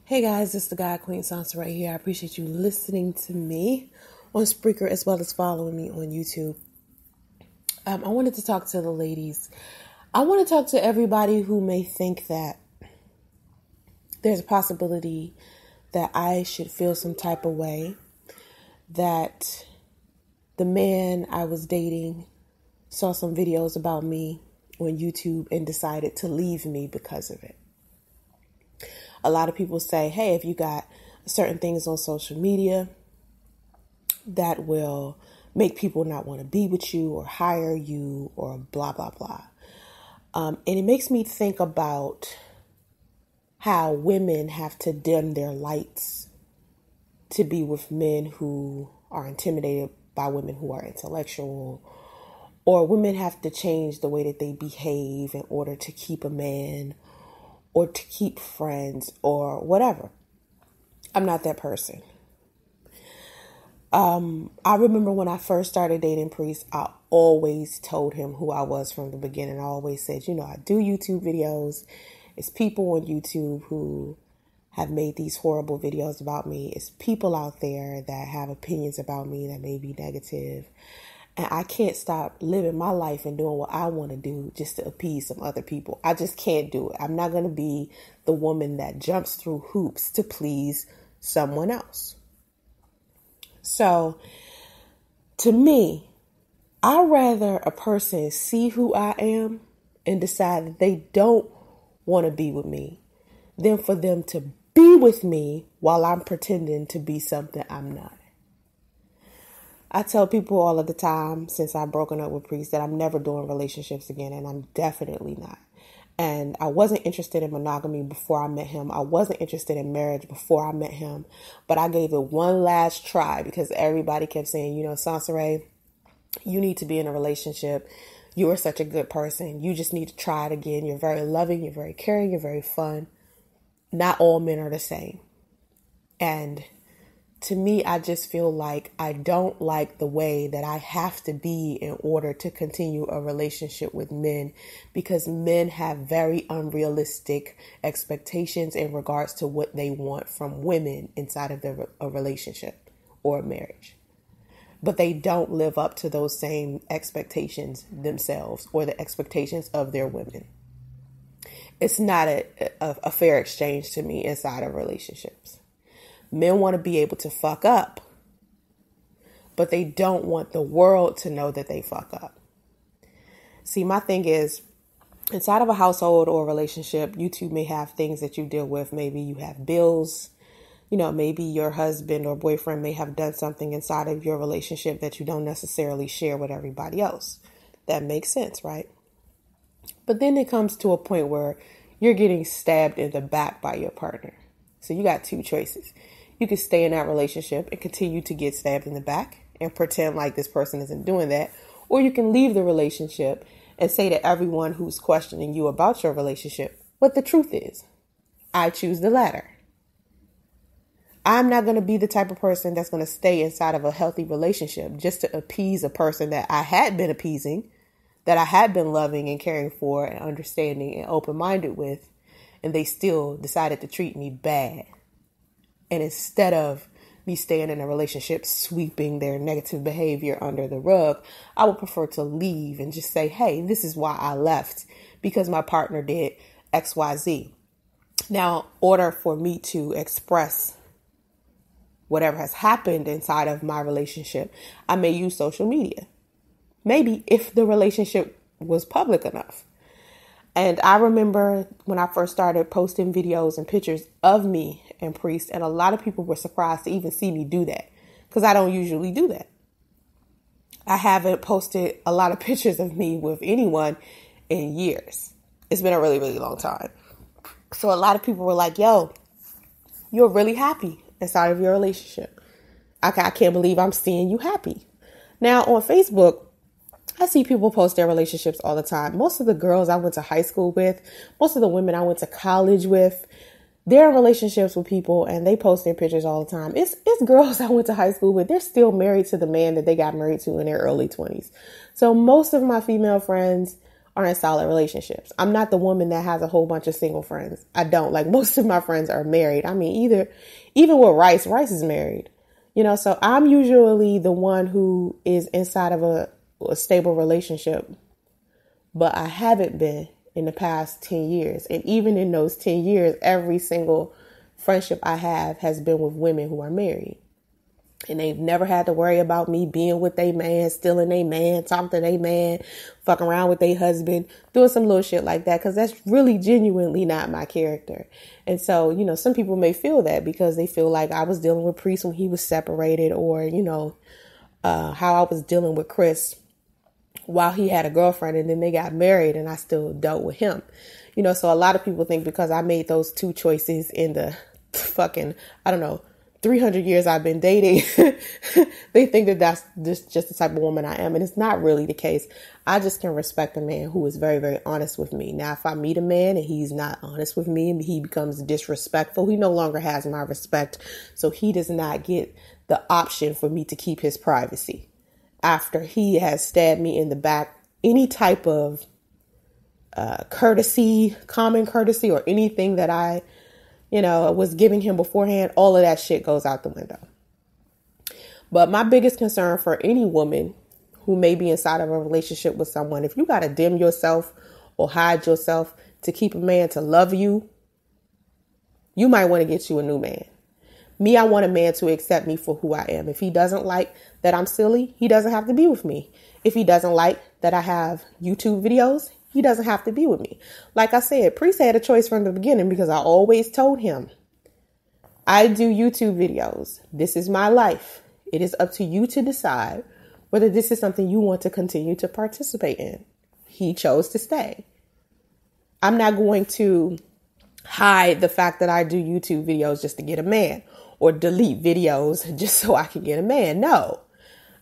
Hey guys, it's the God Queen Soncerae here. I appreciate you listening to me on Spreaker as well as following me on YouTube. I wanted to talk to the ladies. I want to talk to everybody who may think that there's a possibility that I should feel some type of way, that the man I was dating saw some videos about me on YouTube and decided to leave me because of it. A lot of people say, hey, if you got certain things on social media that will make people not want to be with you or hire you or blah, blah, blah. And it makes me think about how women have to dim their lights to be with men who are intimidated by women who are intellectual, or women have to change the way that they behave in order to keep a man or to keep friends or whatever. I'm not that person. I remember when I first started dating Priest, I always told him who I was from the beginning. I always said, I do YouTube videos. It's people on YouTube who have made these horrible videos about me. It's people out there that have opinions about me that may be negative. And I can't stop living my life and doing what I want to do just to appease some other people. I just can't do it. I'm not going to be the woman that jumps through hoops to please someone else. So, to me, I'd rather a person see who I am and decide that they don't want to be with me than for them to be with me while I'm pretending to be something I'm not. I tell people all of the time since I've broken up with Priest that I'm never doing relationships again, and I'm definitely not. And I wasn't interested in monogamy before I met him. I wasn't interested in marriage before I met him, but I gave it one last try because everybody kept saying, Soncerae, you need to be in a relationship. You are such a good person. You just need to try it again. You're very loving. You're very caring. You're very fun. Not all men are the same. And to me, I just feel like I don't like the way that I have to be in order to continue a relationship with men, because men have very unrealistic expectations in regards to what they want from women inside of a relationship or a marriage. But they don't live up to those same expectations themselves or the expectations of their women. It's not a fair exchange to me inside of relationships. Men want to be able to fuck up, but they don't want the world to know that they fuck up. See, my thing is, inside of a household or a relationship, you two may have things that you deal with. Maybe you have bills. Maybe your husband or boyfriend may have done something inside of your relationship that you don't necessarily share with everybody else. That makes sense, right? But then it comes to a point where you're getting stabbed in the back by your partner. So you got two choices. You can stay in that relationship and continue to get stabbed in the back and pretend like this person isn't doing that. Or you can leave the relationship and say to everyone who's questioning you about your relationship what the truth is. I choose the latter. I'm not going to be the type of person that's going to stay inside of a healthy relationship just to appease a person that I had been appeasing, that I had been loving and caring for and understanding and open-minded with, and they still decided to treat me bad. And instead of me staying in a relationship, sweeping their negative behavior under the rug, I would prefer to leave and just say, hey, this is why I left, because my partner did X, Y, Z. Now, in order for me to express whatever has happened inside of my relationship, I may use social media. Maybe if the relationship was public enough. And I remember when I first started posting videos and pictures of me and Priest, and a lot of people were surprised to even see me do that, because I don't usually do that. I haven't posted a lot of pictures of me with anyone in years. It's been a really, really long time. So a lot of people were like, yo, you're really happy inside of your relationship. I can't believe I'm seeing you happy. Now on Facebook, I see people post their relationships all the time. Most of the girls I went to high school with, most of the women I went to college with, they're in relationships with people and they post their pictures all the time. It's girls I went to high school with. They're still married to the man that they got married to in their early 20s. So most of my female friends are in solid relationships. I'm not the woman that has a whole bunch of single friends. I don't. Like, most of my friends are married. I mean, even with Rice is married. So I'm usually the one who is inside of a stable relationship, but I haven't been in the past 10 years. And even in those 10 years, every single friendship I have has been with women who are married. And they've never had to worry about me being with a man, stealing a man, talking to a man, fucking around with a husband, doing some little shit like that. Because that's really genuinely not my character. And so, some people may feel that because they feel like I was dealing with Priest when he was separated, or, how I was dealing with Chris while he had a girlfriend and then they got married and I still dealt with him. So a lot of people think because I made those two choices in the fucking, 300 years I've been dating, they think that that's just the type of woman I am. And it's not really the case. I just can respect a man who is very, very honest with me. Now, if I meet a man and he's not honest with me and he becomes disrespectful, he no longer has my respect. So he does not get the option for me to keep his privacy. After he has stabbed me in the back, any type of courtesy, common courtesy, or anything that I was giving him beforehand, all of that shit goes out the window. But my biggest concern for any woman who may be inside of a relationship with someone, if you got to dim yourself or hide yourself to keep a man to love you, you might want to get you a new man. Me, I want a man to accept me for who I am. If he doesn't like that I'm silly, he doesn't have to be with me. If he doesn't like that I have YouTube videos, he doesn't have to be with me. Like I said, Priest had a choice from the beginning because I always told him, I do YouTube videos. This is my life. It is up to you to decide whether this is something you want to continue to participate in. He chose to stay. I'm not going to hide the fact that I do YouTube videos just to get a man, or delete videos just so I can get a man. No.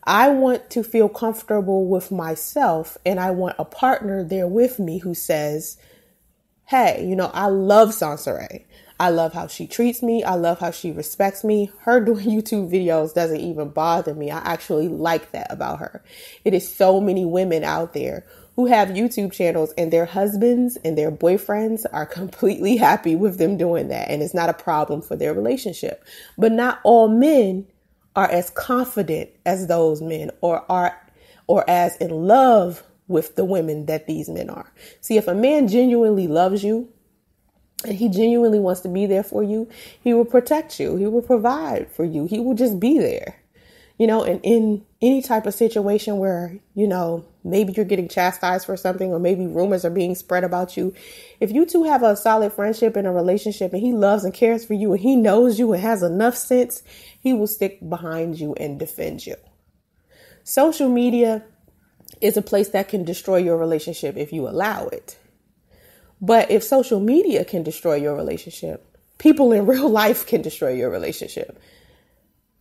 I want to feel comfortable with myself, and I want a partner there with me who says, hey, I love Soncerae. I love how she treats me. I love how she respects me. Her doing YouTube videos doesn't even bother me. I actually like that about her. It is so many women out there who have YouTube channels and their husbands and their boyfriends are completely happy with them doing that. And it's not a problem for their relationship. But not all men are as confident as those men or as in love with the women that these men are. See, if a man genuinely loves you and he genuinely wants to be there for you, he will protect you. He will provide for you. He will just be there. And in any type of situation where, maybe you're getting chastised for something, or maybe rumors are being spread about you. If you two have a solid friendship and a relationship and he loves and cares for you and he knows you and has enough sense, he will stick behind you and defend you. Social media is a place that can destroy your relationship if you allow it. But if social media can destroy your relationship, people in real life can destroy your relationship.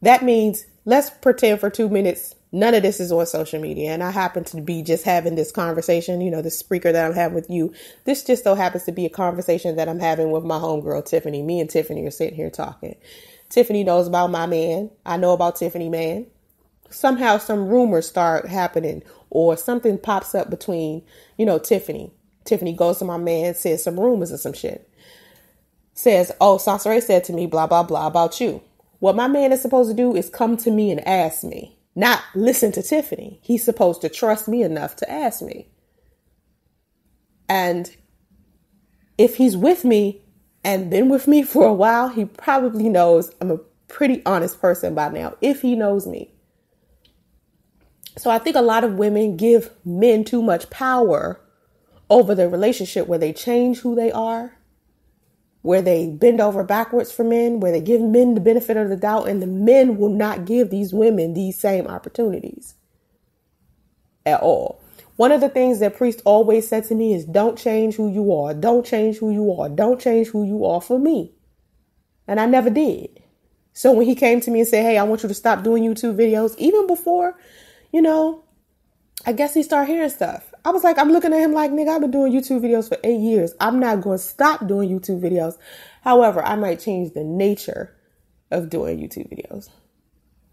That means, let's pretend for 2 minutes, none of this is on social media. And I happen to be just having this conversation, this speaker that I'm having with you. This just so happens to be a conversation that I'm having with my homegirl, Tiffany. Me and Tiffany are sitting here talking. Tiffany knows about my man. I know about Tiffany, man. Somehow some rumors start happening or something pops up between, Tiffany. Tiffany goes to my man, says some rumors or some shit. Says, oh, Soncerae said to me, blah, blah, blah about you. What my man is supposed to do is come to me and ask me, not listen to Tiffany. He's supposed to trust me enough to ask me. And if he's with me and been with me for a while, he probably knows I'm a pretty honest person by now, if he knows me. So I think a lot of women give men too much power over their relationship, where they change who they are, where they bend over backwards for men, where they give men the benefit of the doubt, and the men will not give these women these same opportunities at all. One of the things that Priest always said to me is, don't change who you are. Don't change who you are. Don't change who you are for me. And I never did. So when he came to me and said, hey, I want you to stop doing YouTube videos, even before, I guess he started hearing stuff. I was like, I'm looking at him like, nigga, I've been doing YouTube videos for 8 years. I'm not going to stop doing YouTube videos. However, I might change the nature of doing YouTube videos.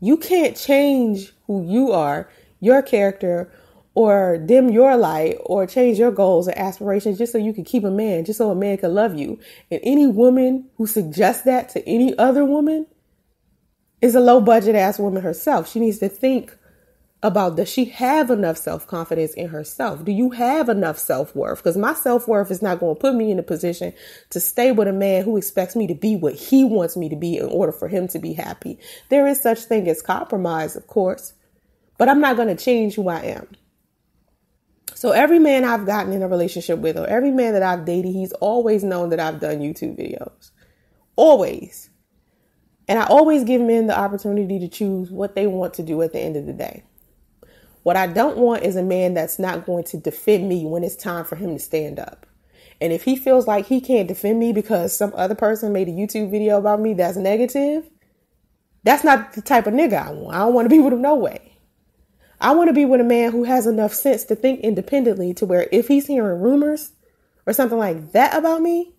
You can't change who you are, your character, or dim your light or change your goals or aspirations just so you can keep a man, just so a man can love you. And any woman who suggests that to any other woman is a low budget ass woman herself. She needs to think about, does she have enough self-confidence in herself? Do you have enough self-worth? Because my self-worth is not going to put me in a position to stay with a man who expects me to be what he wants me to be in order for him to be happy. There is such thing as compromise, of course, but I'm not going to change who I am. So every man I've gotten in a relationship with, or every man that I've dated, he's always known that I've done YouTube videos. Always. And I always give men the opportunity to choose what they want to do at the end of the day. What I don't want is a man that's not going to defend me when it's time for him to stand up. And if he feels like he can't defend me because some other person made a YouTube video about me that's negative, that's not the type of nigga I want. I don't want to be with him no way. I want to be with a man who has enough sense to think independently to where if he's hearing rumors or something like that about me,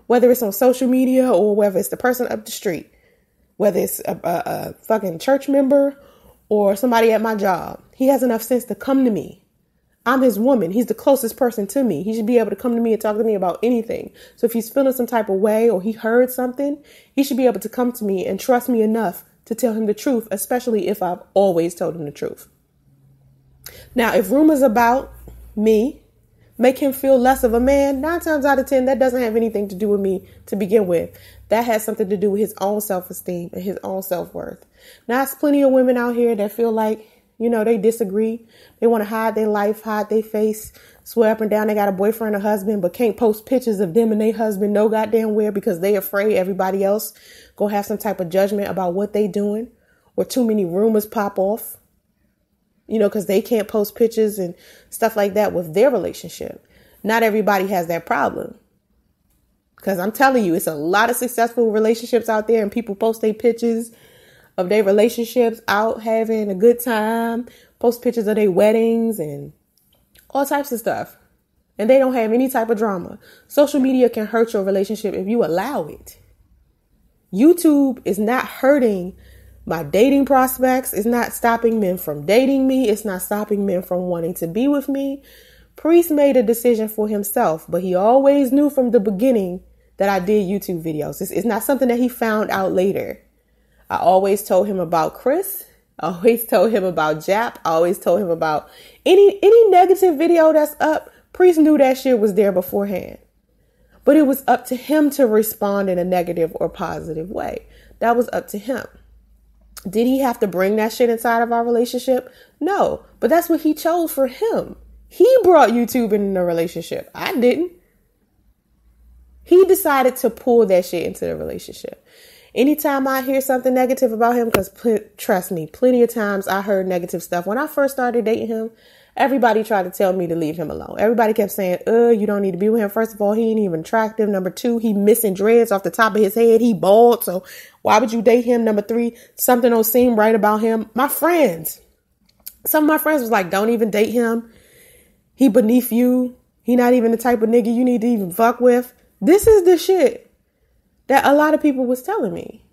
whether it's on social media or whether it's the person up the street, whether it's a fucking church member or somebody at my job, he has enough sense to come to me. I'm his woman. He's the closest person to me. He should be able to come to me and talk to me about anything. So if he's feeling some type of way or he heard something, he should be able to come to me and trust me enough to tell him the truth, especially if I've always told him the truth. Now, if rumors about me make him feel less of a man, 9 times out of 10, that doesn't have anything to do with me to begin with. That has something to do with his own self-esteem and his own self-worth. Now, there's plenty of women out here that feel like, they disagree. They want to hide their life, hide their face, swear up and down they got a boyfriend or husband, but can't post pictures of them and their husband no goddamn where because they afraid everybody else gonna have some type of judgment about what they doing, or too many rumors pop off, because they can't post pictures and stuff like that with their relationship. Not everybody has that problem. Because I'm telling you, it's a lot of successful relationships out there and people post their pictures of their relationships out having a good time, post pictures of their weddings and all types of stuff. And they don't have any type of drama. Social media can hurt your relationship if you allow it. YouTube is not hurting my dating prospects. It's not stopping men from dating me. It's not stopping men from wanting to be with me. Priest made a decision for himself, but he always knew from the beginning that I did YouTube videos. It's not something that he found out later. I always told him about Chris. I always told him about Jap. I always told him about any negative video that's up. Priest knew that shit was there beforehand. But it was up to him to respond in a negative or positive way. That was up to him. Did he have to bring that shit inside of our relationship? No, but that's what he chose for him. He brought YouTube in the relationship. I didn't. He decided to pull that shit into the relationship. Anytime I hear something negative about him, because trust me, plenty of times I heard negative stuff. When I first started dating him, everybody tried to tell me to leave him alone. Everybody kept saying, you don't need to be with him. First of all, he ain't even attractive. Number 2, he missing dreads off the top of his head. He bald. So why would you date him? Number 3, something don't seem right about him. Some of my friends was like, don't even date him. He beneath you. He not even the type of nigga you need to even fuck with. This is the shit that a lot of people was telling me.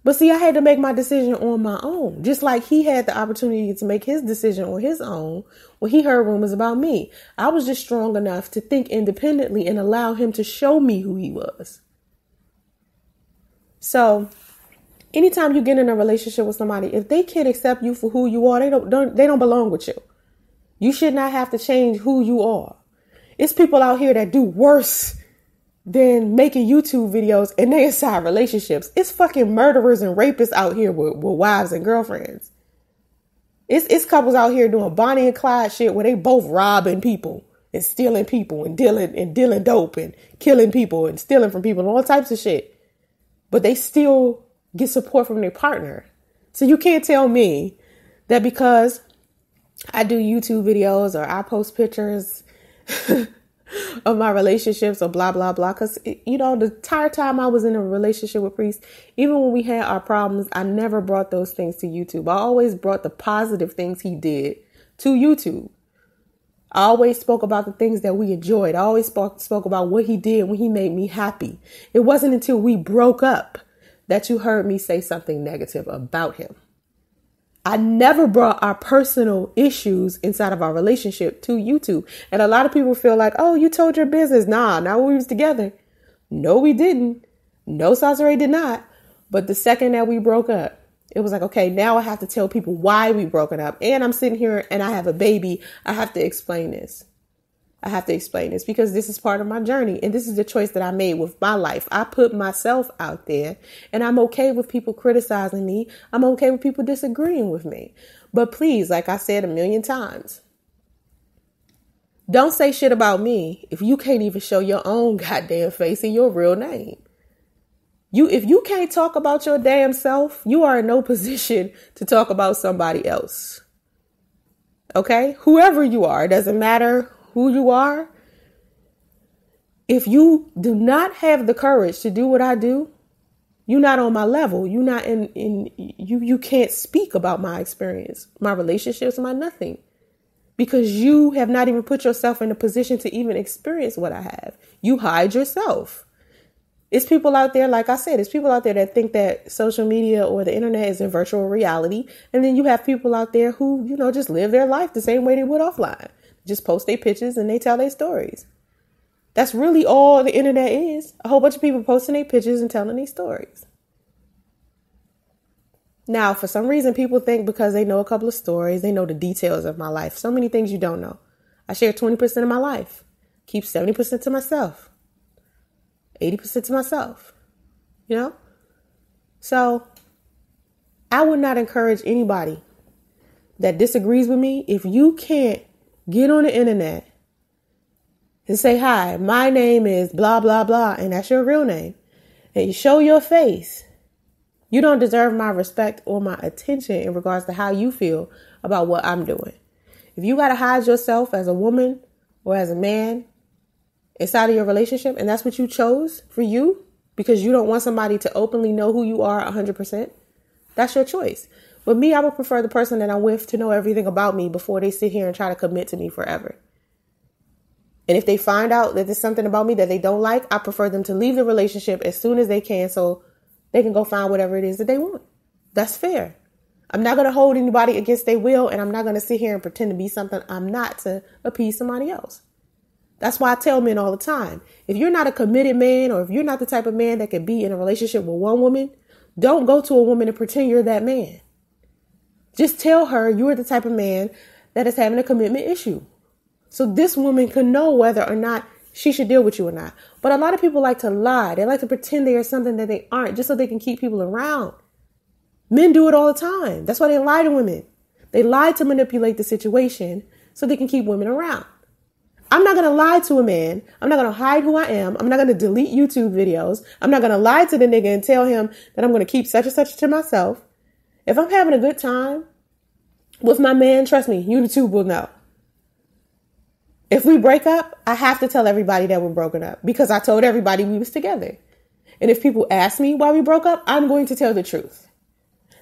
But see, I had to make my decision on my own. Just like he had the opportunity to make his decision on his own when he heard rumors about me. I was just strong enough to think independently and allow him to show me who he was. So anytime you get in a relationship with somebody, if they can't accept you for who you are, they don't belong with you. You should not have to change who you are. It's people out here that do worse than making YouTube videos and they inside relationships. It's fucking murderers and rapists out here with wives and girlfriends. It's couples out here doing Bonnie and Clyde shit where they both robbing people and stealing people and dealing dope and killing people and stealing from people and all types of shit. But they still get support from their partner. So you can't tell me that because I do YouTube videos or I post pictures of my relationships or blah, blah, blah. Because, the entire time I was in a relationship with Priest, even when we had our problems, I never brought those things to YouTube. I always brought the positive things he did to YouTube. I always spoke about the things that we enjoyed. I always spoke about what he did when he made me happy. It wasn't until we broke up that you heard me say something negative about him. I never brought our personal issues inside of our relationship to YouTube. And a lot of people feel like, oh, you told your business. Nah, not when we was together. No, we didn't. No, Soncerae did not. But the second that we broke up, it was like, okay, now I have to tell people why we broken up. And I'm sitting here and I have a baby. I have to explain this. I have to explain this because this is part of my journey. And this is the choice that I made with my life. I put myself out there and I'm okay with people criticizing me. I'm okay with people disagreeing with me. But please, like I said a million times, don't say shit about me if you can't even show your own goddamn face and your real name. If you can't talk about your damn self, you are in no position to talk about somebody else. Okay? Whoever you are, it doesn't matter who you are. If you do not have the courage to do what I do, you're not on my level. You're not you can't speak about my experience, my relationships, my nothing. Because you have not even put yourself in a position to even experience what I have. You hide yourself. It's people out there, like I said, it's people out there that think that social media or the internet is a virtual reality. And then you have people out there who, just live their life the same way they would offline. Just post their pictures and they tell their stories. That's really all the internet is. A whole bunch of people posting their pictures and telling their stories. Now, for some reason, people think because they know a couple of stories, they know the details of my life. So many things you don't know. I share 20% of my life. Keep 70% to myself. 80% to myself. So I would not encourage anybody that disagrees with me. If you can't get on the internet and say, hi, my name is blah, blah, blah, and that's your real name, and you show your face, you don't deserve my respect or my attention in regards to how you feel about what I'm doing. If you got to hide yourself as a woman or as a man inside of your relationship, and that's what you chose for you, because you don't want somebody to openly know who you are 100%, that's your choice. But me, I would prefer the person that I'm with to know everything about me before they sit here and try to commit to me forever. And if they find out that there's something about me that they don't like, I prefer them to leave the relationship as soon as they can so they can go find whatever it is that they want. That's fair. I'm not going to hold anybody against their will, and I'm not going to sit here and pretend to be something I'm not to appease somebody else. That's why I tell men all the time, if you're not a committed man, or if you're not the type of man that can be in a relationship with one woman, don't go to a woman and pretend you're that man. Just tell her you're the type of man that is having a commitment issue. So this woman can know whether or not she should deal with you or not. But a lot of people like to lie. They like to pretend they are something that they aren't just so they can keep people around. Men do it all the time. That's why they lie to women. They lie to manipulate the situation so they can keep women around. I'm not going to lie to a man. I'm not going to hide who I am. I'm not going to delete YouTube videos. I'm not going to lie to the nigga and tell him that I'm going to keep such and such to myself. If I'm having a good time with my man, trust me, YouTube will know. If we break up, I have to tell everybody that we're broken up because I told everybody we was together. And if people ask me why we broke up, I'm going to tell the truth.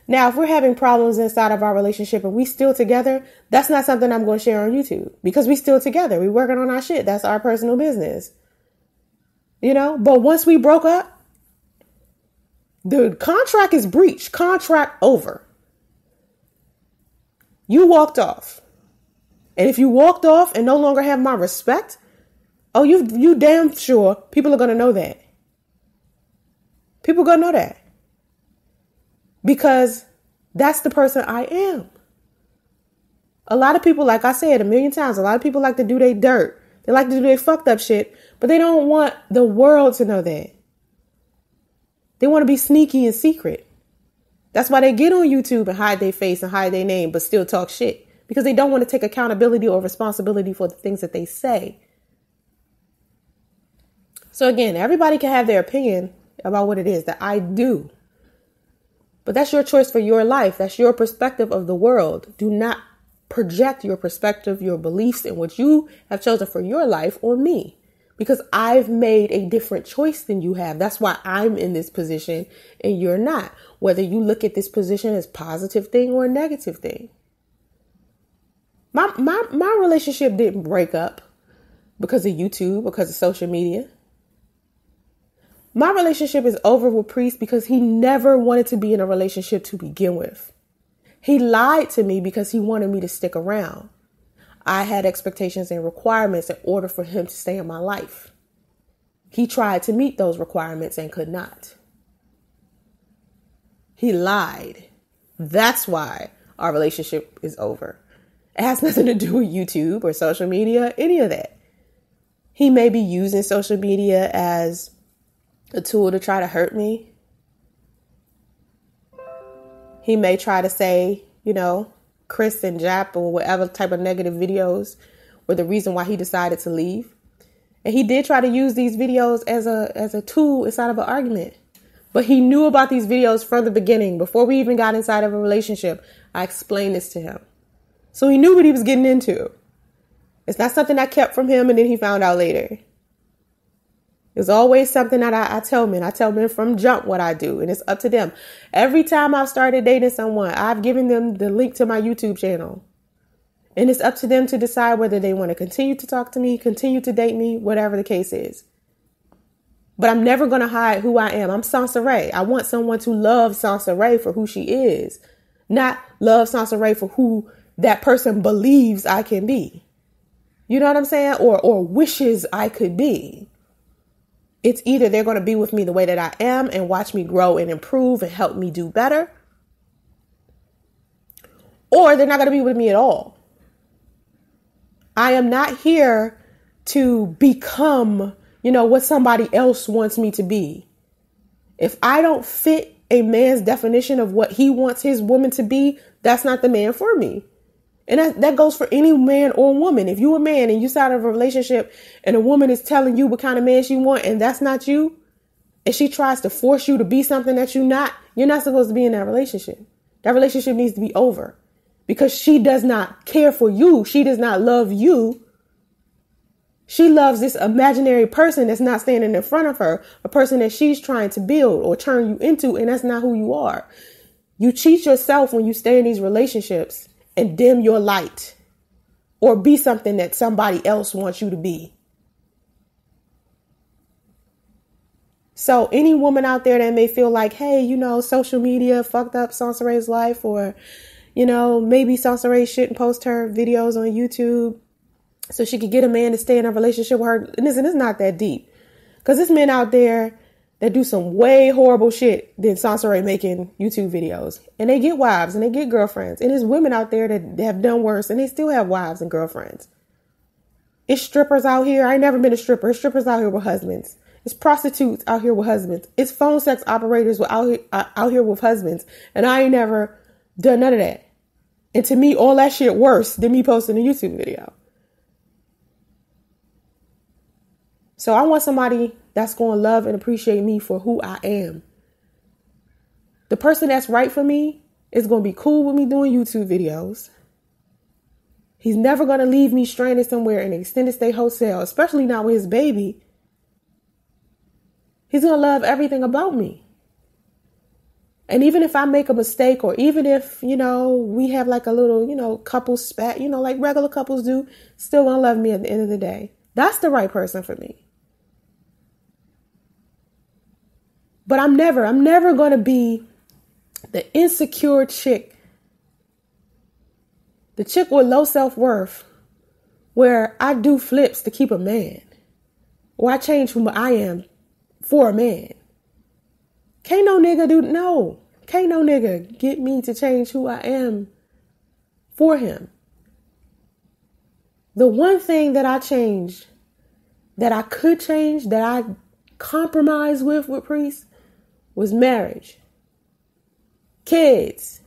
Now, if we're having problems inside of our relationship and we still together, that's not something I'm going to share on YouTube because we still together. We're working on our shit. That's our personal business. But once we broke up, the contract is breached. Contract over. You walked off. And if you walked off and no longer have my respect, oh, you damn sure people are going to know that. People are going to know that. Because that's the person I am. A lot of people, like I said a million times, a lot of people like to do their dirt. They like to do their fucked up shit, but they don't want the world to know that. They want to be sneaky and secret. That's why they get on YouTube and hide their face and hide their name, but still talk shit. Because they don't want to take accountability or responsibility for the things that they say. So again, everybody can have their opinion about what it is that I do. But that's your choice for your life. That's your perspective of the world. Do not project your perspective, your beliefs, and what you have chosen for your life on me. Because I've made a different choice than you have. That's why I'm in this position and you're not. Whether you look at this position as a positive thing or a negative thing. My relationship didn't break up because of YouTube, because of social media. My relationship is over with Priest because he never wanted to be in a relationship to begin with. He lied to me because he wanted me to stick around. I had expectations and requirements in order for him to stay in my life. He tried to meet those requirements and could not. He lied. That's why our relationship is over. It has nothing to do with YouTube or social media, any of that. He may be using social media as a tool to try to hurt me. He may try to say, Chris and Jap or whatever type of negative videos were the reason why he decided to leave. And he did try to use these videos as a tool inside of an argument. But he knew about these videos from the beginning. Before we even got inside of a relationship, I explained this to him. So he knew what he was getting into. It's not something I kept from him and then he found out later. It's always something that I tell men. I tell men from jump what I do, and it's up to them. Every time I've started dating someone, I've given them the link to my YouTube channel. And it's up to them to decide whether they want to continue to talk to me, continue to date me, whatever the case is. But I'm never going to hide who I am. I'm Soncerae. I want someone to love Soncerae for who she is, not love Soncerae for who that person believes I can be. You know what I'm saying? Or wishes I could be. It's either they're going to be with me the way that I am and watch me grow and improve and help me do better, or they're not going to be with me at all. I am not here to become, what somebody else wants me to be. If I don't fit a man's definition of what he wants his woman to be, that's not the man for me. And that goes for any man or woman. If you're a man and you start a relationship and a woman is telling you what kind of man she wants and that's not you, and she tries to force you to be something that you're not supposed to be in that relationship. That relationship needs to be over because she does not care for you. She does not love you. She loves this imaginary person that's not standing in front of her, a person that she's trying to build or turn you into, and that's not who you are. You cheat yourself when you stay in these relationships and dim your light or be something that somebody else wants you to be. So any woman out there that may feel like, hey, social media fucked up Soncerae's life, or, maybe Soncerae shouldn't post her videos on YouTube so she could get a man to stay in a relationship with her. Listen, it's not that deep, because there's men out there that do some way horrible shit than Soncerae making YouTube videos. And they get wives and they get girlfriends. And there's women out there that have done worse and they still have wives and girlfriends. It's strippers out here. I ain't never been a stripper. It's strippers out here with husbands. It's prostitutes out here with husbands. It's phone sex operators out here with husbands. And I ain't never done none of that. And to me, all that shit worse than me posting a YouTube video. So I want somebody that's going to love and appreciate me for who I am. The person that's right for me is going to be cool with me doing YouTube videos. He's never going to leave me stranded somewhere in an extended stay hotel, especially not with his baby. He's going to love everything about me. And even if I make a mistake, or even if, we have like a little, couple spat, like regular couples do, still going to love me at the end of the day. That's the right person for me. But I'm never going to be the insecure chick, the chick with low self-worth, where I do flips to keep a man, or I change who I am for a man. Can't no nigga get me to change who I am for him. The one thing that I changed, that I could change, that I compromised with Priest, was marriage. Kids.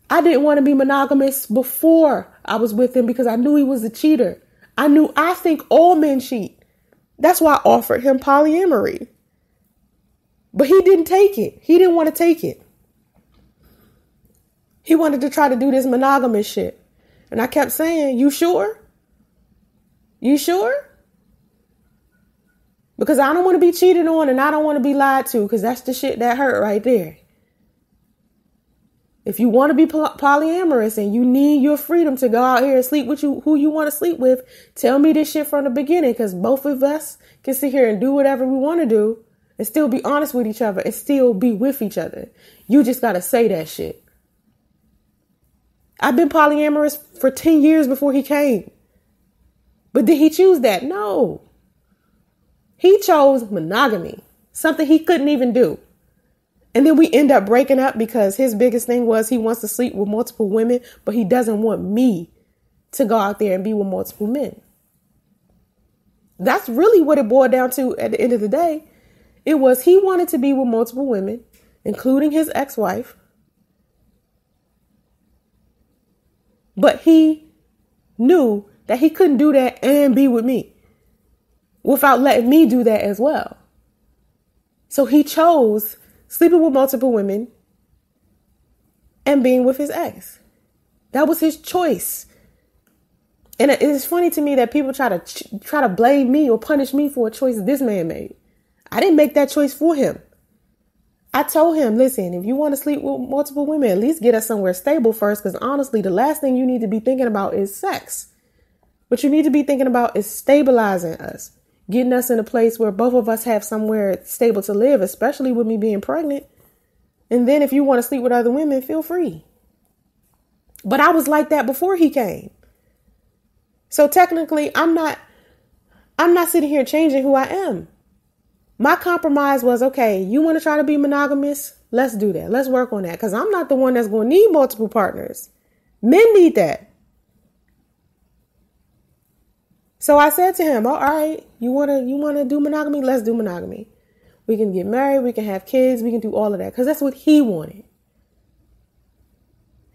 I didn't want to be monogamous before I was with him because I knew he was a cheater. I think all men cheat. That's why I offered him polyamory. But he didn't take it. He didn't want to take it. He wanted to try to do this monogamous shit. And I kept saying, you sure? You sure? Because I don't want to be cheated on and I don't want to be lied to, because that's the shit that hurt right there. If you want to be polyamorous and you need your freedom to go out here and sleep with who you want to sleep with, tell me this shit from the beginning, because both of us can sit here and do whatever we want to do and still be honest with each other and still be with each other. You just got to say that shit. I've been polyamorous for 10 years before he came. But did he choose that? No. He chose monogamy, something he couldn't even do. And then we end up breaking up because his biggest thing was he wants to sleep with multiple women, but he doesn't want me to go out there and be with multiple men. That's really what it boiled down to at the end of the day. It was he wanted to be with multiple women, including his ex-wife. But he knew that he couldn't do that and be with me without letting me do that as well. So he chose sleeping with multiple women and being with his ex. That was his choice. And it's funny to me that people try to blame me or punish me for a choice this man made. I didn't make that choice for him. I told him, listen, if you want to sleep with multiple women, at least get us somewhere stable first. Because honestly, the last thing you need to be thinking about is sex. What you need to be thinking about is stabilizing us, getting us in a place where both of us have somewhere stable to live, especially with me being pregnant. And then if you want to sleep with other women, feel free. But I was like that before he came. So technically, I'm not sitting here changing who I am. My compromise was, okay, you want to try to be monogamous? Let's do that. Let's work on that. Because I'm not the one that's going to need multiple partners. Men need that. So I said to him, all right, you want to do monogamy? Let's do monogamy. We can get married. We can have kids. We can do all of that. Because that's what he wanted.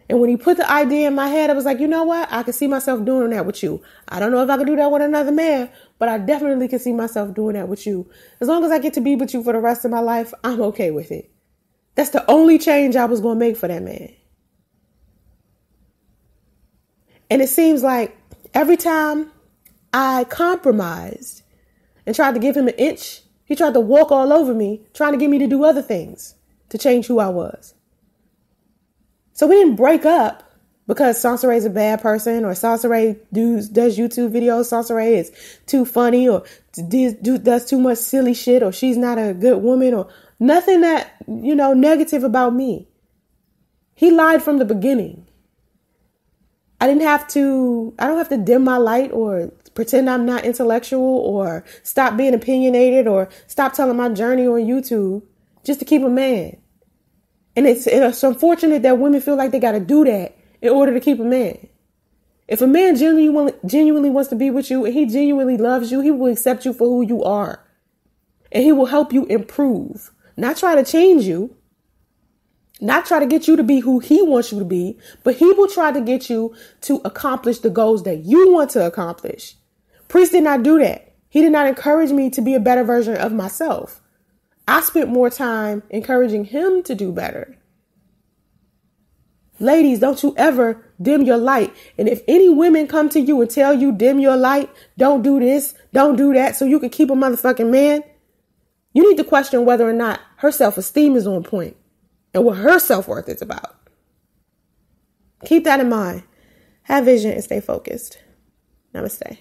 And when he put the idea in my head, I was like, you know what? I can see myself doing that with you. I don't know if I could do that with another man, but I definitely can see myself doing that with you. As long as I get to be with you for the rest of my life, I'm okay with it. That's the only change I was going to make for that man. And it seems like every time I compromised and tried to give him an inch, he tried to walk all over me, trying to get me to do other things to change who I was. So we didn't break up because Soncerae is a bad person or Soncerae does YouTube videos. Soncerae is too funny or does too much silly shit or she's not a good woman or nothing that, negative about me. He lied from the beginning. I don't have to dim my light or pretend I'm not intellectual or stop being opinionated or stop telling my journey on YouTube just to keep a man. And it's unfortunate that women feel like they got to do that in order to keep a man. If a man genuinely wants to be with you and he genuinely loves you, he will accept you for who you are. And he will help you improve. Not try to change you. Not try to get you to be who he wants you to be. But he will try to get you to accomplish the goals that you want to accomplish. Priest did not do that. He did not encourage me to be a better version of myself. I spent more time encouraging him to do better. Ladies, don't you ever dim your light. And if any women come to you and tell you dim your light, don't do this, don't do that, so you can keep a motherfucking man, you need to question whether or not her self-esteem is on point and what her self-worth is about. Keep that in mind. Have vision and stay focused. Namaste.